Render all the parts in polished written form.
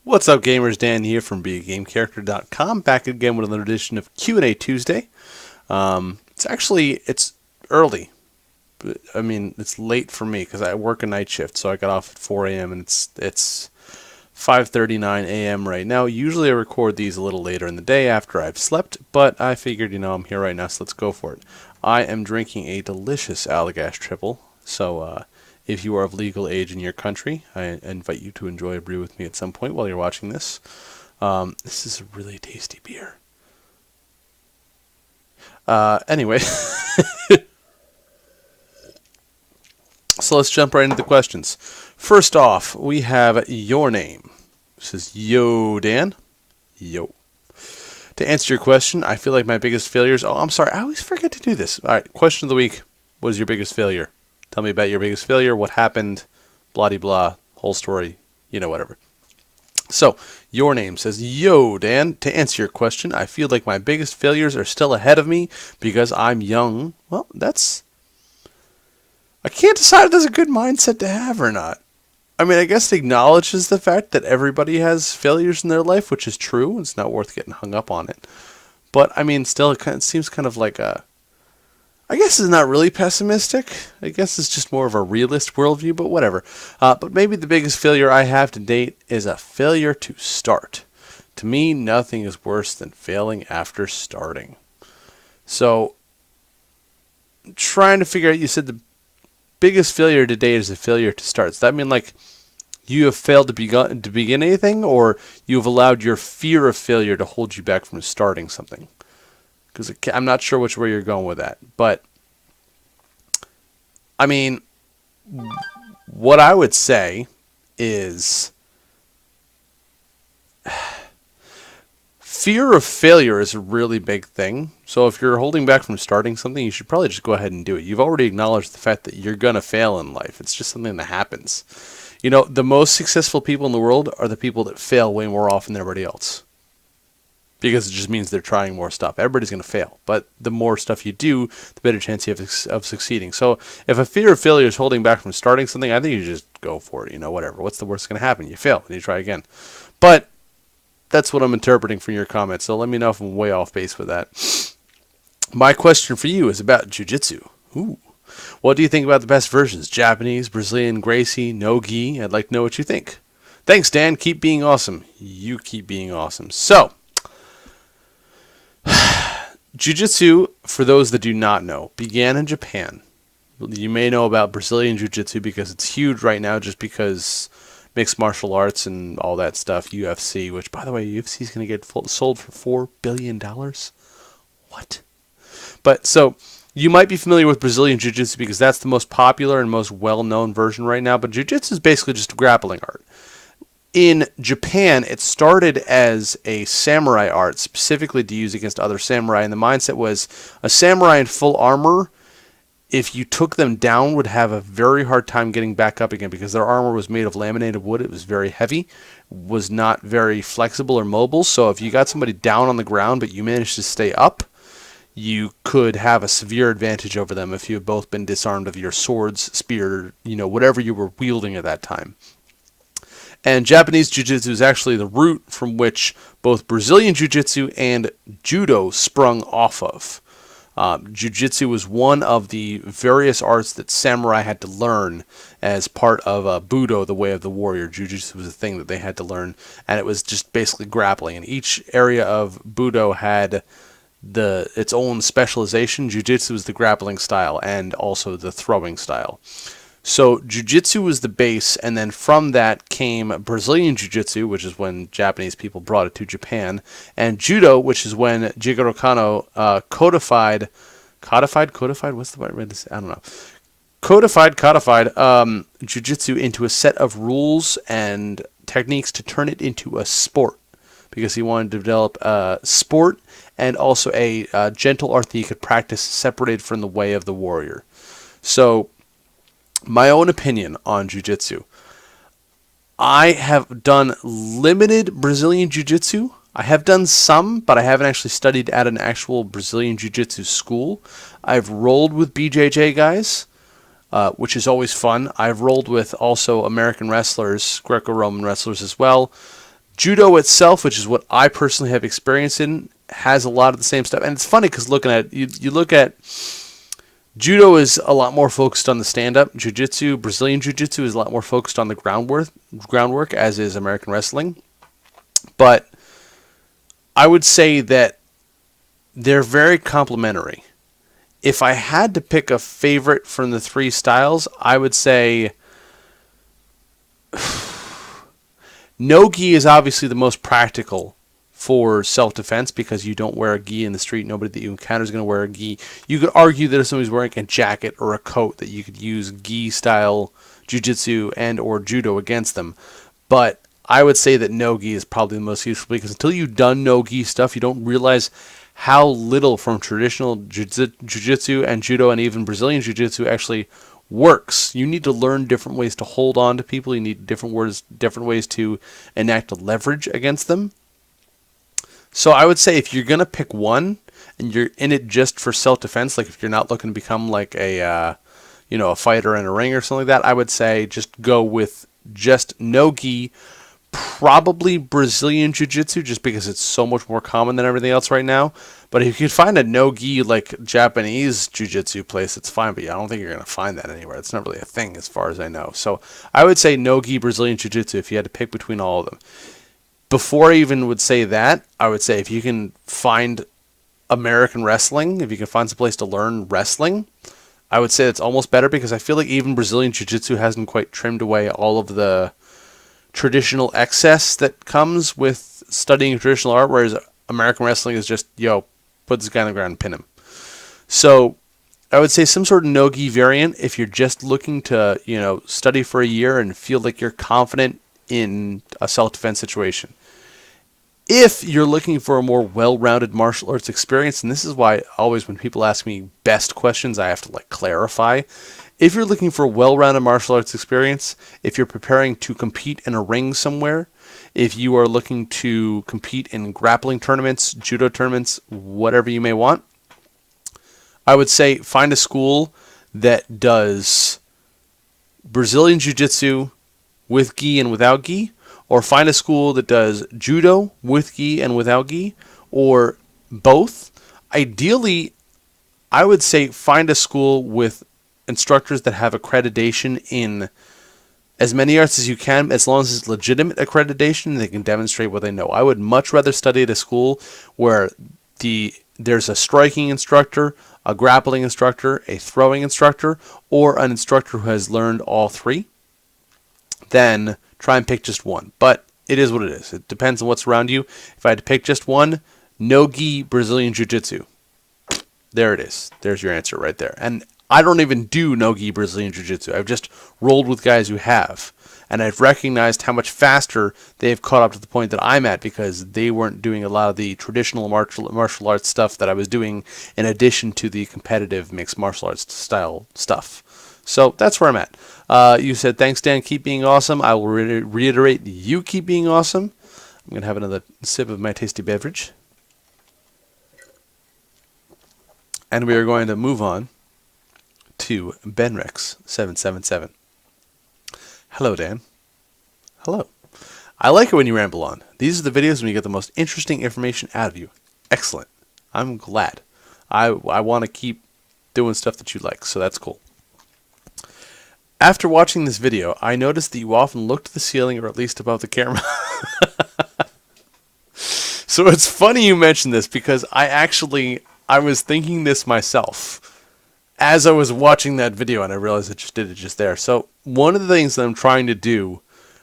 What's up, gamers? Dan here from BeAGameCharacter.com, back again with another edition of Q&A Tuesday. It's early. I mean, it's late for me because I work a night shift, so I got off at 4 a.m. and it's 5:39 a.m. right now. Usually I record these a little later in the day after I've slept, but I figured, I'm here right now, so let's go for it. I am drinking a delicious Allagash triple, so if you are of legal age in your country, I invite you to enjoy a brew with me at some point while you're watching this. This is a really tasty beer. Anyway, so let's jump right into the questions. First off, we have your name. This is Yo Dan. Yo. To answer your question, I feel like my biggest failures... Oh, I'm sorry. I always forget to do this. All right, question of the week. What is your biggest failure? Tell me about your biggest failure, what happened, blah-de-blah, whole story, whatever. So, your name says, Yo, Dan, to answer your question, I feel like my biggest failures are still ahead of me because I'm young. Well, I can't decide if that's a good mindset to have or not. I mean, I guess it acknowledges the fact that everybody has failures in their life, which is true. It's not worth getting hung up on it. But, I mean, still, it seems kind of like I guess it's not really pessimistic. I guess it's just more of a realist worldview, but whatever. But maybe the biggest failure I have to date is a failure to start. To me, nothing is worse than failing after starting. So, trying to figure out, you said the biggest failure to date is a failure to start. Does that mean like you have failed to begin anything, or you've allowed your fear of failure to hold you back from starting something? Because I'm not sure which way you're going with that. But, I mean, what I would say is fear of failure is a really big thing. So if you're holding back from starting something, you should probably just go ahead and do it. You've already acknowledged the fact that you're going to fail in life. It's just something that happens. The most successful people in the world are the people that fail way more often than everybody else. Because it just means they're trying more stuff. Everybody's going to fail. But the more stuff you do, the better chance you have of succeeding. So if a fear of failure is holding back from starting something, I think you just go for it. Whatever. What's the worst that's going to happen? You fail and you try again. But that's what I'm interpreting from your comments. So let me know if I'm way off base with that. My question for you is about jiu-jitsu. Ooh. What do you think about the best versions? Japanese, Brazilian, Gracie, no-gi? I'd like to know what you think. Thanks, Dan. Keep being awesome. You keep being awesome. So, Jiu-Jitsu, for those that do not know, began in Japan. You may know about Brazilian Jiu-Jitsu because it's huge right now just because mixed martial arts and all that stuff, UFC, which, by the way, UFC is going to get sold for $4 billion? What? But, so, you might be familiar with Brazilian Jiu-Jitsu because that's the most popular and most well-known version right now, but Jiu-Jitsu is basically just a grappling art. In Japan, it started as a samurai art, specifically to use against other samurai, and the mindset was a samurai in full armor, if you took them down, would have a very hard time getting back up again because their armor was made of laminated wood. It was very heavy, was not very flexible or mobile, so if you got somebody down on the ground but you managed to stay up, you could have a severe advantage over them if you had both been disarmed of your swords, spear, whatever you were wielding at that time. And Japanese Jiu-Jitsu is actually the root from which both Brazilian Jiu-Jitsu and Judo sprung off of. Jiu-Jitsu was one of the various arts that samurai had to learn as part of Budo, the way of the warrior. Jiu-Jitsu was a thing that they had to learn, and it was just basically grappling. And each area of Budo had its own specialization. Jiu-Jitsu was the grappling style and also the throwing style. So Jiu-Jitsu was the base, and then from that came Brazilian Jiu-Jitsu, which is when Japanese people brought it to Japan, and Judo, which is when Jigoro Kano codified, what's the word? I don't know. Codified Jiu-Jitsu into a set of rules and techniques to turn it into a sport, because he wanted to develop a sport and also a gentle art that he could practice separated from the way of the warrior. So, my own opinion on Jiu-Jitsu. I have done limited Brazilian Jiu-Jitsu. I have done some, but I haven't actually studied at an actual Brazilian Jiu-Jitsu school. I've rolled with BJJ guys, which is always fun. I've rolled with also American wrestlers, Greco-Roman wrestlers as well. Judo itself, which is what I personally have experience in, has a lot of the same stuff. And it's funny because looking at you look at Judo is a lot more focused on the stand-up. Jiu-Jitsu, Brazilian Jiu-Jitsu is a lot more focused on the groundwork, as is American wrestling. But I would say that they're very complementary. If I had to pick a favorite from the three styles, I would say no-gi is obviously the most practical for self-defense because you don't wear a gi in the street. Nobody that you encounter is going to wear a gi. You could argue that if somebody's wearing a jacket or a coat that you could use gi-style jiu-jitsu and or judo against them. But I would say that no-gi is probably the most useful because until you've done no-gi stuff, you don't realize how little from traditional jiu-jitsu and judo and even Brazilian jiu-jitsu actually works. You need to learn different ways to hold on to people. You need different ways to enact leverage against them. So I would say if you're going to pick one and you're in it just for self-defense, like if you're not looking to become like a fighter in a ring or something like that, I would say just go with just no-gi, probably Brazilian Jiu-Jitsu just because it's so much more common than everything else right now. But if you could find a no-gi like Japanese Jiu-Jitsu place, it's fine, but I don't think you're going to find that anywhere. It's not really a thing as far as I know. So I would say no-gi Brazilian Jiu-Jitsu if you had to pick between all of them. Before I even would say that, I would say if you can find American wrestling, if you can find some place to learn wrestling, I would say it's almost better because I feel like even Brazilian Jiu-Jitsu hasn't quite trimmed away all of the traditional excess that comes with studying traditional art, whereas American wrestling is just, put this guy on the ground and pin him. So I would say some sort of no-gi variant if you're just looking to, study for a year and feel like you're confident in a self-defense situation. If you're looking for a more well-rounded martial arts experience, and this is why always when people ask me best questions, I have to clarify. If you're looking for a well-rounded martial arts experience, if you're preparing to compete in a ring somewhere, if you are looking to compete in grappling tournaments, judo tournaments, whatever you may want, I would say find a school that does Brazilian Jiu-Jitsu with gi and without gi, or find a school that does judo with gi and without gi, or both. Ideally, I would say find a school with instructors that have accreditation in as many arts as you can, as long as it's legitimate accreditation and they can demonstrate what they know. I would much rather study at a school where there's a striking instructor, a grappling instructor, a throwing instructor, or an instructor who has learned all three, than try and pick just one. But it is what it is. It depends on what's around you. If I had to pick just one, no-gi Brazilian Jiu-Jitsu. There it is. There's your answer right there. And I don't even do no-gi Brazilian Jiu-Jitsu. I've just rolled with guys who have. And I've recognized how much faster they've caught up to the point that I'm at because they weren't doing a lot of the traditional martial arts stuff that I was doing in addition to the competitive mixed martial arts style stuff. So that's where I'm at. You said, thanks, Dan. Keep being awesome. I will reiterate, you keep being awesome. I'm going to have another sip of my tasty beverage. And we are going to move on to Benrex777. Hello, Dan. Hello. I like it when you ramble on. These are the videos when you get the most interesting information out of you. Excellent. I'm glad. I want to keep doing stuff that you like, so that's cool. After watching this video, I noticed that you often look to the ceiling or at least above the camera. So it's funny you mentioned this because I was thinking this myself as I was watching that video and I realized I just did it just there. So one of the things that I'm trying to do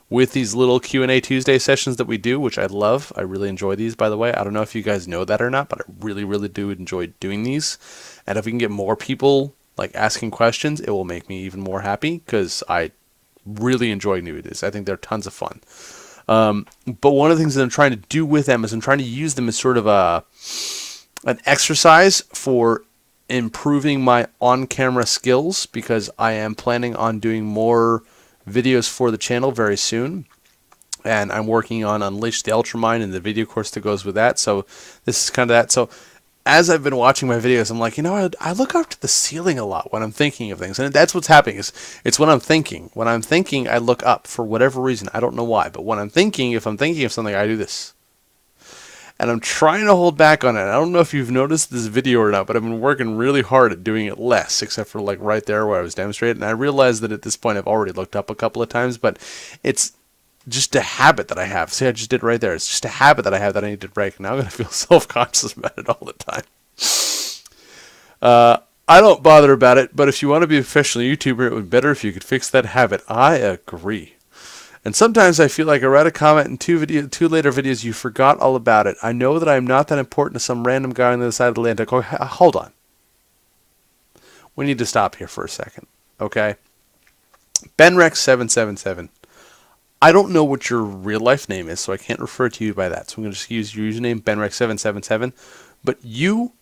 with these little Q&A Tuesday sessions that we do, which I love, I really enjoy these, by the way. I don't know if you guys know that or not, but I really, really do enjoy doing these. And if we can get more people asking questions, it will make me even more happy because I really enjoy doing these. I think they're tons of fun. But one of the things that I'm trying to do with them is I'm trying to use them as sort of an exercise for improving my on-camera skills because I am planning on doing more videos for the channel very soon. And I'm working on Unleash the Ultramind and the video course that goes with that. So this is kind of that. So as I've been watching my videos, I'm like, I look up to the ceiling a lot when I'm thinking of things. And that's what's happening. It's when I'm thinking. When I'm thinking, I look up for whatever reason. I don't know why. But when I'm thinking, if I'm thinking of something, I do this. And I'm trying to hold back on it. I don't know if you've noticed this video or not, but I've been working really hard at doing it less, except for like right there where I was demonstrating. And I realized that at this point I've already looked up a couple of times, but it's just a habit that I have. See, I just did it right there. It's just a habit that I have that I need to break. Now I'm going to feel self-conscious about it all the time. I don't bother about it, but if you want to be a professional YouTuber, it would be better if you could fix that habit. I agree. And sometimes I feel like I read a comment in two later videos, you forgot all about it. I know that I'm not that important to some random guy on the other side of the Atlantic. Oh, hold on. We need to stop here for a second, okay? BenRex777. I don't know what your real life name is, so I can't refer to you by that. So I'm going to just use your username, BenRex777. But you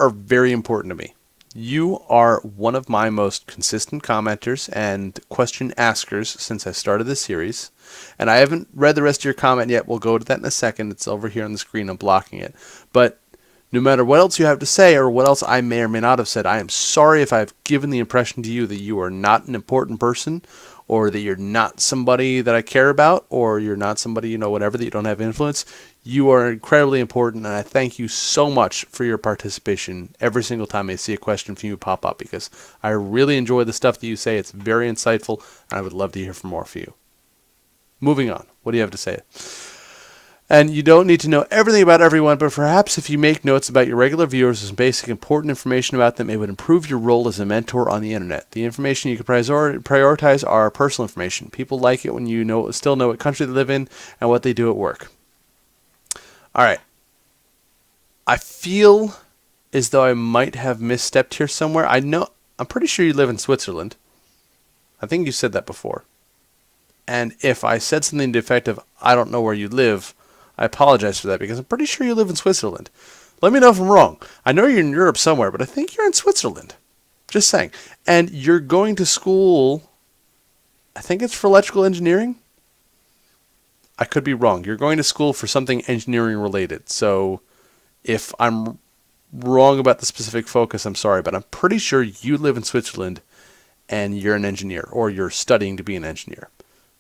are very important to me. You are one of my most consistent commenters and question askers since I started this series. And I haven't read the rest of your comment yet. We'll go to that in a second. It's over here on the screen. I'm blocking it. But no matter what else you have to say or what else I may or may not have said, I am sorry if I've given the impression to you that you are not an important person, or that you're not somebody that I care about, or you're not somebody, whatever, that you don't have influence. You are incredibly important, and I thank you so much for your participation every single time I see a question from you pop up, because I really enjoy the stuff that you say. It's very insightful, and I would love to hear from more from you. Moving on. What do you have to say? And you don't need to know everything about everyone, but perhaps if you make notes about your regular viewers with some basic important information about them, it would improve your role as a mentor on the internet. The information you can prioritize are personal information. People like it when you still know what country they live in and what they do at work. All right. I feel as though I might have misstepped here somewhere. I'm pretty sure you live in Switzerland. I think you said that before. And if I said something defective, I don't know where you live, I apologize for that, because I'm pretty sure you live in Switzerland. Let me know if I'm wrong. I know you're in Europe somewhere, but I think you're in Switzerland. Just saying. And you're going to school, I think it's for electrical engineering? I could be wrong. You're going to school for something engineering related. So if I'm wrong about the specific focus, I'm sorry, but I'm pretty sure you live in Switzerland and you're an engineer, or you're studying to be an engineer.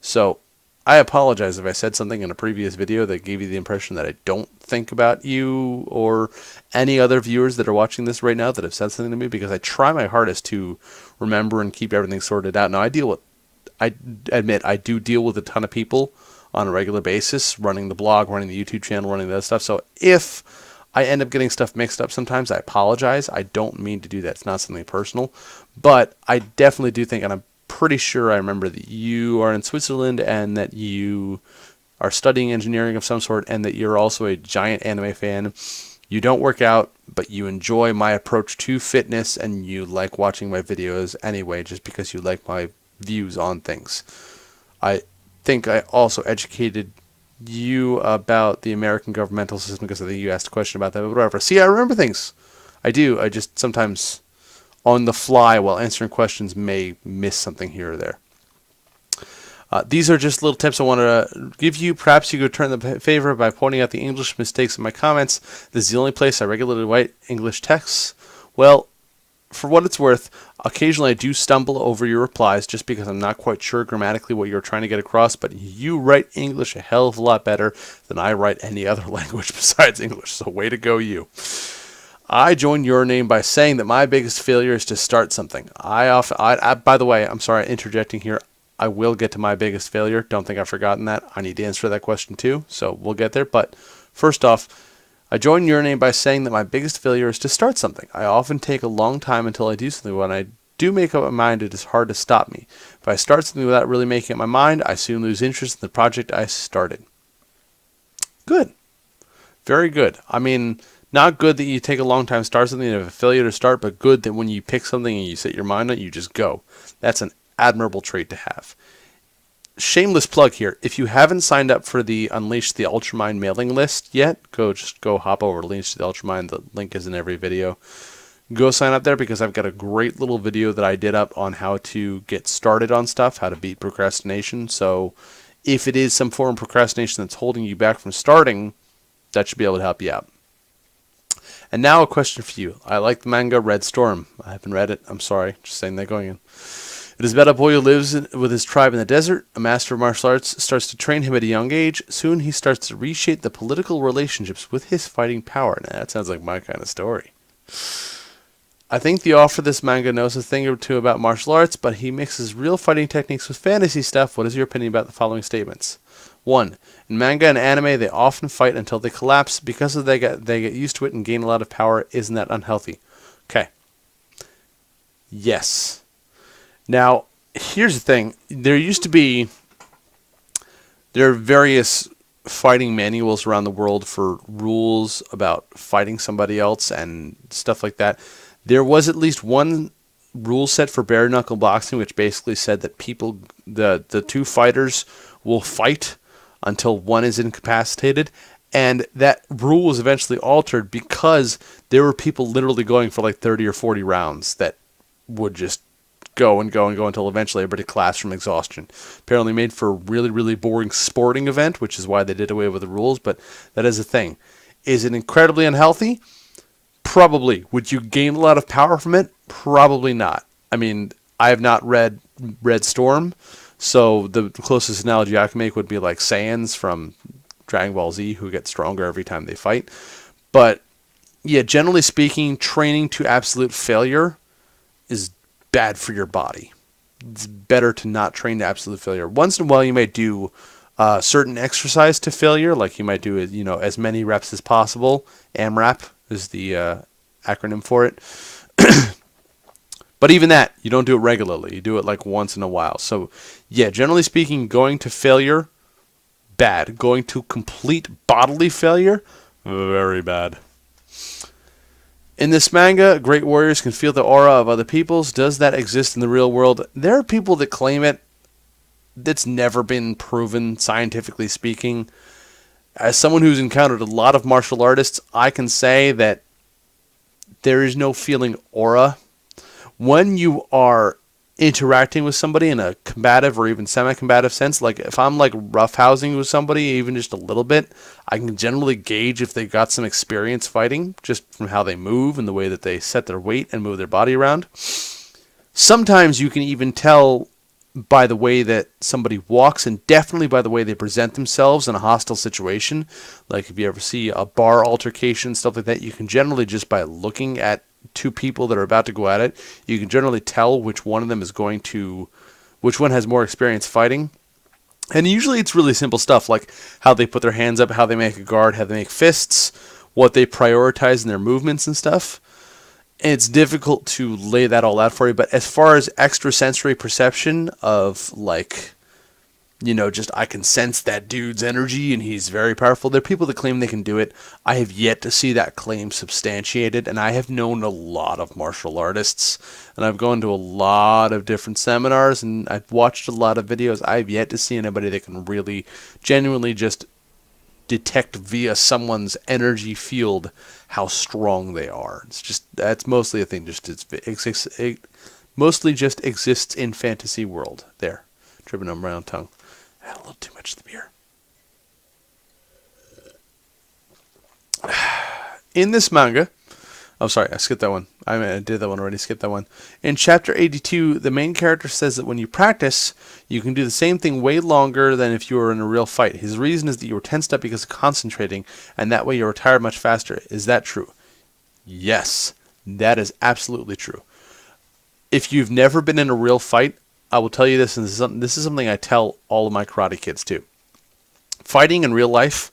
So I apologize if I said something in a previous video that gave you the impression that I don't think about you or any other viewers that are watching this right now that have said something to me, because I try my hardest to remember and keep everything sorted out. Now, I admit I do deal with a ton of people on a regular basis, running the blog, running the YouTube channel, running that stuff. So if I end up getting stuff mixed up sometimes, I apologize. I don't mean to do that. It's not something personal. But I definitely do think, and I'm pretty sure I remember, that you are in Switzerland and that you are studying engineering of some sort, and that you're also a giant anime fan. You don't work out, but you enjoy my approach to fitness, and you like watching my videos anyway, just because you like my views on things. I think I also educated you about the American governmental system, because I think you asked a question about that, but whatever. See, I remember things. I do. I just sometimes on the fly while answering questions may miss something here or there. These are just little tips I want to give you. Perhaps you could return the favor by pointing out the English mistakes in my comments. This is the only place I regularly write English texts. Well, for what it's worth, occasionally I do stumble over your replies just because I'm not quite sure grammatically what you're trying to get across, but you write English a hell of a lot better than I write any other language besides English, so way to go, you. I join your name by saying that my biggest failure is to start something. By the way, I'm sorry, interjecting here. I will get to my biggest failure. Don't think I've forgotten that. I need to answer that question too, so we'll get there. But first off, I join your name by saying that my biggest failure is to start something. I often take a long time until I do something. When I do make up my mind, it is hard to stop me. If I start something without really making up my mind, I soon lose interest in the project I started. Good. Very good. I mean, not good that you take a long time to start something and have a failure to start, but good that when you pick something and you set your mind on it, you just go. That's an admirable trait to have. Shameless plug here. If you haven't signed up for the Unleash the Ultramind mailing list yet, go hop over to Unleash the Ultramind. The link is in every video. Go sign up there, because I've got a great little video that I did up on how to get started on stuff, how to beat procrastination. So if it is some form of procrastination that's holding you back from starting, that should be able to help you out. And now a question for you. I like the manga Red Storm. I haven't read it. I'm sorry. Just saying that going in. It is about a boy who lives with his tribe in the desert. A master of martial arts starts to train him at a young age. Soon he starts to reshape the political relationships with his fighting power. Now, that sounds like my kind of story. I think the author of this manga knows a thing or two about martial arts, but he mixes real fighting techniques with fantasy stuff. What is your opinion about the following statements? 1. In manga and anime, they often fight until they collapse. Because they get used to it and gain a lot of power. Isn't that unhealthy? Okay. Yes. Now, here's the thing. There are various fighting manuals around the world for rules about fighting somebody else and stuff like that. There was at least one rule set for bare knuckle boxing, which basically said that the two fighters will fight until one is incapacitated. And that rule was eventually altered because there were people literally going for like 30 or 40 rounds that would just go and go and go until eventually everybody collapsed from exhaustion. Apparently made for a really, really boring sporting event, which is why they did away with the rules, but that is a thing. Is it incredibly unhealthy? Probably. Would you gain a lot of power from it? Probably not. I mean, I have not read Red Storm, so the closest analogy I can make would be like Saiyans from Dragon Ball Z, who get stronger every time they fight. But, yeah, generally speaking, training to absolute failure is bad for your body. It's better to not train to absolute failure. Once in a while, you might do certain exercise to failure, like you might do as many reps as possible. AMRAP is the acronym for it. But even that, you don't do it regularly. You do it like once in a while. So, yeah, generally speaking, going to failure, bad. Going to complete bodily failure, very bad. In this manga, great warriors can feel the aura of other peoples. Does that exist in the real world? There are people that claim it. That's never been proven, scientifically speaking. As someone who's encountered a lot of martial artists, I can say that there is no feeling aura. When you are interacting with somebody in a combative or even semi-combative sense, like if I'm like roughhousing with somebody even just a little bit, I can generally gauge if they've got some experience fighting just from how they move and the way that they set their weight and move their body around. Sometimes you can even tell by the way that somebody walks and definitely by the way they present themselves in a hostile situation. Like if you ever see a bar altercation, stuff like that, you can generally just by looking at two people that are about to go at it, you can generally tell which one of them which one has more experience fighting. And usually it's really simple stuff like how they put their hands up, how they make a guard, how they make fists, what they prioritize in their movements and stuff. And it's difficult to lay that all out for you, but as far as extrasensory perception of like, just I can sense that dude's energy and he's very powerful. There are people that claim they can do it. I have yet to see that claim substantiated, and I have known a lot of martial artists, and I've gone to a lot of different seminars, and I've watched a lot of videos. I have yet to see anybody that can really genuinely just detect via someone's energy field how strong they are. That's mostly a thing. It mostly just exists in fantasy world. There, tripping on my own tongue. I had a little too much of the beer. In this manga, oh sorry, I skipped that one. I did that one already. Skipped that one. In chapter 82, the main character says that when you practice, you can do the same thing way longer than if you were in a real fight. His reason is that you were tensed up because of concentrating, and that way you're tired much faster. Is that true? Yes, that is absolutely true. If you've never been in a real fight, I will tell you this, and this is something I tell all of my karate kids too. Fighting in real life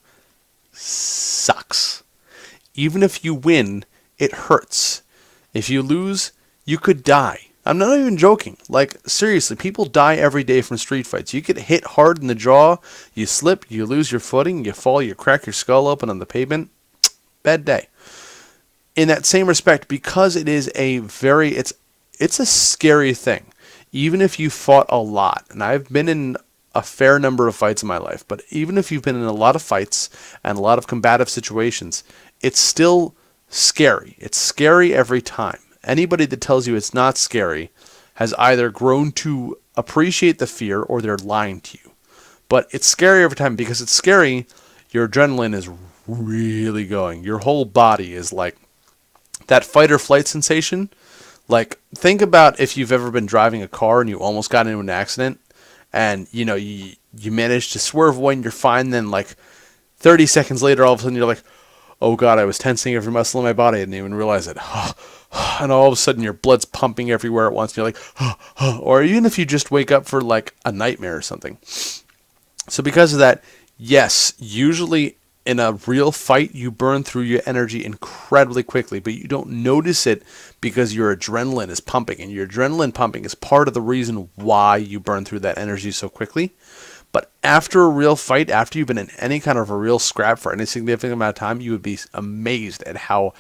sucks. Even if you win, it hurts. If you lose, you could die. I'm not even joking. Like, seriously, people die every day from street fights. You get hit hard in the jaw, you slip, you lose your footing, you fall, you crack your skull open on the pavement. Bad day. In that same respect, because it is it's a scary thing. Even if you fought a lot, and I've been in a fair number of fights in my life, but even if you've been in a lot of fights and a lot of combative situations, it's still scary. It's scary every time. Anybody that tells you it's not scary has either grown to appreciate the fear or they're lying to you. But it's scary every time. Because it's scary, your adrenaline is really going. Your whole body is like that fight or flight sensation, like, think about if you've ever been driving a car and you almost got into an accident, and, you managed to swerve away and you're fine, then, like, 30 seconds later, all of a sudden, you're like, oh, God, I was tensing every muscle in my body. I didn't even realize it. And all of a sudden, your blood's pumping everywhere at once, and you're like, or even if you just wake up for, like, a nightmare or something. So because of that, yes, usually in a real fight, you burn through your energy incredibly quickly, but you don't notice it because your adrenaline is pumping, and your adrenaline pumping is part of the reason why you burn through that energy so quickly. But after a real fight, after you've been in any kind of a real scrap for any significant amount of time, you would be amazed at how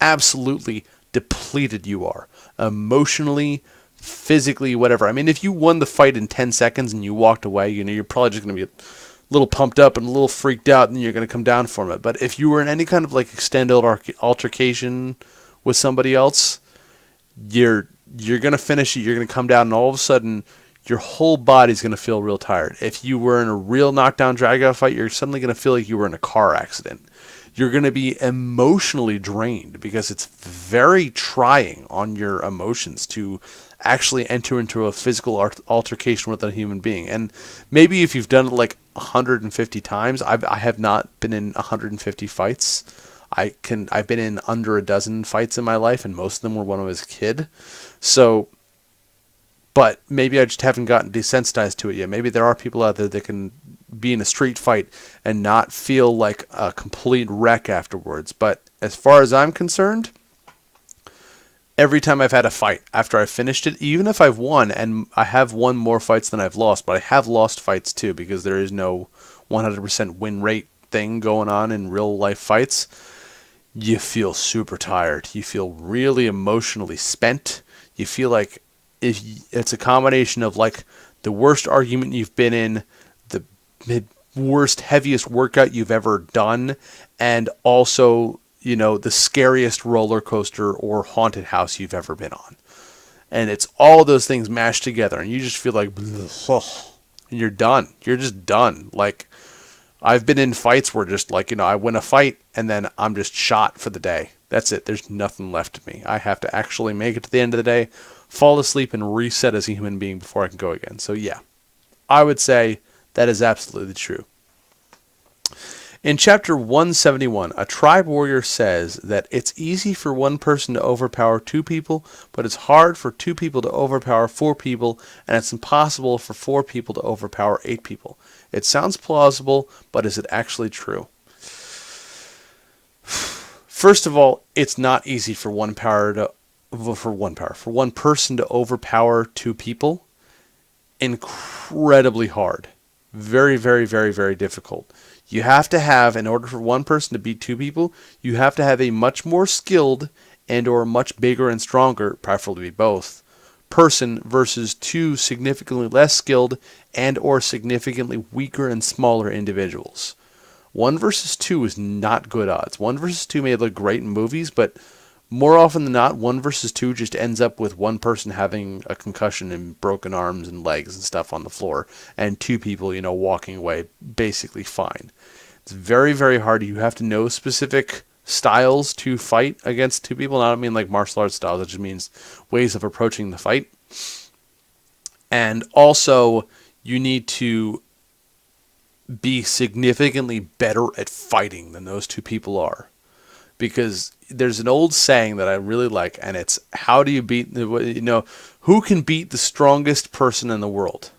absolutely depleted you are. Emotionally, physically, whatever. I mean, if you won the fight in 10 seconds and you walked away, you're probably just going to be a little pumped up and a little freaked out, and you're going to come down from it. But if you were in any kind of like extended altercation with somebody else, you're going to finish it, you're going to come down, and all of a sudden your whole body's going to feel real tired. If you were in a real knockdown drag-out fight, you're suddenly going to feel like you were in a car accident. You're going to be emotionally drained because it's very trying on your emotions to actually enter into a physical altercation with a human being. And maybe if you've done it like 150 times, I have not been in 150 fights. I've been in under a dozen fights in my life, and most of them were when I was a kid. So, but maybe I just haven't gotten desensitized to it yet. Maybe there are people out there that can be in a street fight and not feel like a complete wreck afterwards. But as far as I'm concerned, every time I've had a fight, after I've finished it, even if I've won, and I have won more fights than I've lost, but I have lost fights too, because there is no 100% win rate thing going on in real life fights, you feel super tired. You feel really emotionally spent. You feel like it's a combination of like the worst argument you've been in, the worst, heaviest workout you've ever done, and also, the scariest roller coaster or haunted house you've ever been on. And it's all those things mashed together, and you just feel like, and you're done. You're just done. Like, I've been in fights where just like, I win a fight and then I'm just shot for the day. That's it. There's nothing left of me. I have to actually make it to the end of the day, fall asleep, and reset as a human being before I can go again. So yeah, I would say that is absolutely true. In chapter 171, a tribe warrior says that it's easy for one person to overpower two people, but it's hard for two people to overpower four people, and it's impossible for four people to overpower 8 people. It sounds plausible, but is it actually true? First of all, it's not easy for one person to overpower 2 people. Incredibly hard. Very, very, very, very difficult. You have to have, in order for one person to beat 2 people, you have to have a much more skilled and or much bigger and stronger, preferably both, person versus 2 significantly less skilled and or significantly weaker and smaller individuals. 1 versus 2 is not good odds. 1 versus 2 may look great in movies, but more often than not, 1 versus 2 just ends up with one person having a concussion and broken arms and legs and stuff on the floor, and 2 people, walking away basically fine. It's very, very hard. You have to know specific styles to fight against 2 people. And I don't mean like martial arts styles. It just means ways of approaching the fight. And also, you need to be significantly better at fighting than those 2 people are. Because there's an old saying that I really like, and it's, how do you beat, who can beat the strongest person in the world?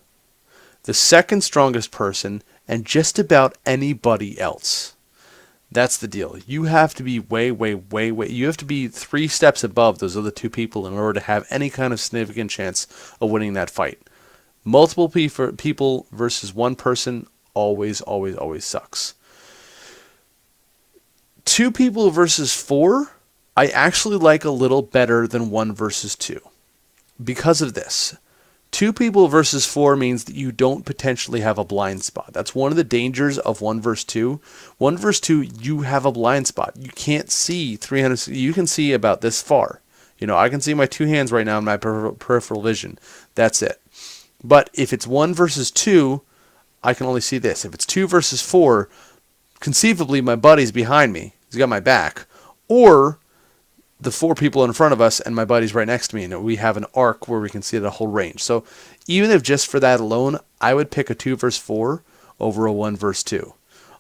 The second strongest person, and just about anybody else. That's the deal. You have to be way, you have to be 3 steps above those other 2 people in order to have any kind of significant chance of winning that fight. Multiple people versus 1 person always sucks. 2 people versus 4, I actually like a little better than 1 versus 2. Because of this. 2 people versus 4 means that you don't potentially have a blind spot. That's one of the dangers of 1 versus 2. 1 versus 2, you have a blind spot. You can't see 300. You can see about this far. I can see my 2 hands right now in my peripheral vision. That's it. But if it's 1 versus 2, I can only see this. If it's 2 versus 4, conceivably my buddy's behind me. He's got my back. Or the 4 people in front of us and my buddy's right next to me, and we have an arc where we can see the whole range. So even if just for that alone, I would pick a 2 versus 4 over a 1 versus 2.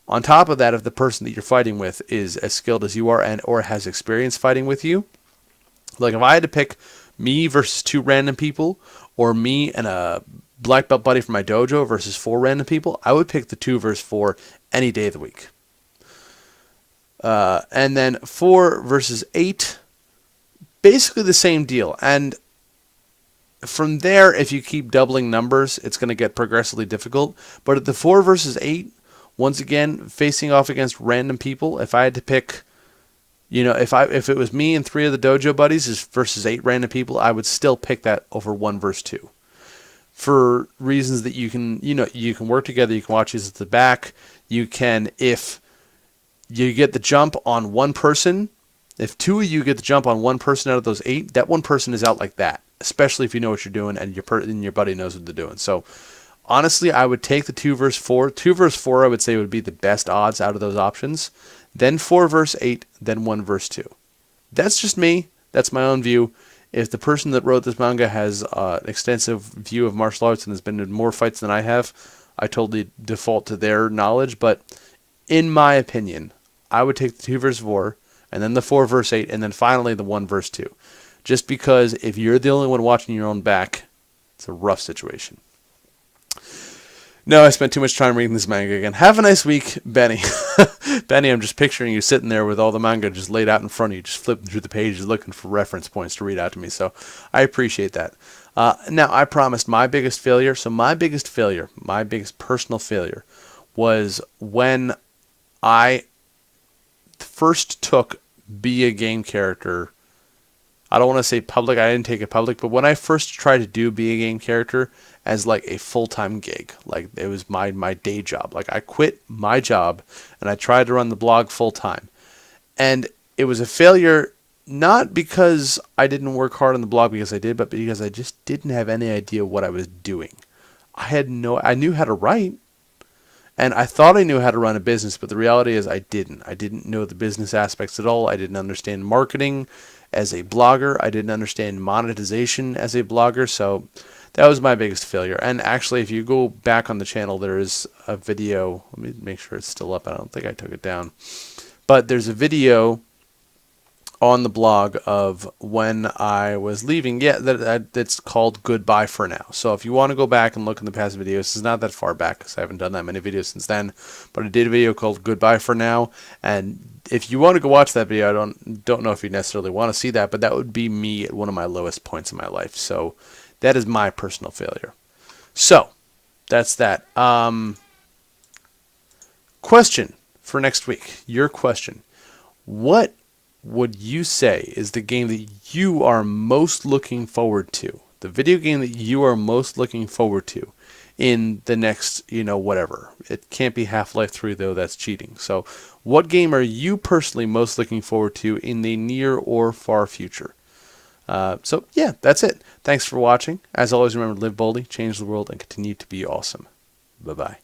On top of that, if the person that you're fighting with is as skilled as you are and or has experience fighting with you, like if I had to pick me versus 2 random people, or me and a black belt buddy from my dojo versus 4 random people, I would pick the 2 versus 4 any day of the week. And then 4 versus 8, basically the same deal. And from there, if you keep doubling numbers, it's going to get progressively difficult. But at the 4 versus 8, once again, facing off against random people, if I had to pick, if it was me and 3 of the dojo buddies versus 8 random people, I would still pick that over 1 versus 2. For reasons that you can work together, you can watch these at the back. You can, if you get the jump on one person, if 2 of you get the jump on one person out of those 8, that one person is out like that, especially if you know what you're doing and your buddy knows what they're doing. So honestly, I would take the 2 versus 4. 2 versus 4, I would say, would be the best odds out of those options. Then 4 versus 8, then 1 versus 2. That's just me. That's my own view. If the person that wrote this manga has an extensive view of martial arts and has been in more fights than I have, I totally default to their knowledge. But in my opinion, I would take the 2 versus 4, and then the 4 versus 8, and then finally the 1 versus 2. Just because if you're the only one watching your own back, it's a rough situation. No, I spent too much time reading this manga again. Have a nice week, Benny. Benny, I'm just picturing you sitting there with all the manga just laid out in front of you, just flipping through the pages looking for reference points to read out to me. So I appreciate that. Now, I promised my biggest failure. So my biggest personal failure, was when I first took be a game character. I don't want to say public, I didn't take it public, but when I first tried to do be a game character as like a full-time gig, like it was my day job. Like I quit my job and I tried to run the blog full-time. And it was a failure, not because I didn't work hard on the blog, because I did, but because I just didn't have any idea what I was doing. I knew how to write, and I thought I knew how to run a business, but the reality is I didn't. I didn't know the business aspects at all. I didn't understand marketing as a blogger. I didn't understand monetization as a blogger. So that was my biggest failure. And actually, if you go back on the channel, there is a video. Let me make sure it's still up. I don't think I took it down. But there's a video on the blog of when I was leaving. Yeah, that's called Goodbye for Now. So if you want to go back and look in the past videos, this is not that far back because I haven't done that many videos since then. But I did a video called Goodbye for Now. And if you want to go watch that video, I don't know if you necessarily want to see that, but that would be me at one of my lowest points in my life. So that is my personal failure. So that's that. Question for next week. Your question. What would you say is the game that you are most looking forward to? The video game that you are most looking forward to in the next, whatever. It can't be Half-Life 3, though. That's cheating. So what game are you personally most looking forward to in the near or far future? So, yeah, that's it. Thanks for watching. As always, remember to live boldly, change the world, and continue to be awesome. Bye-bye.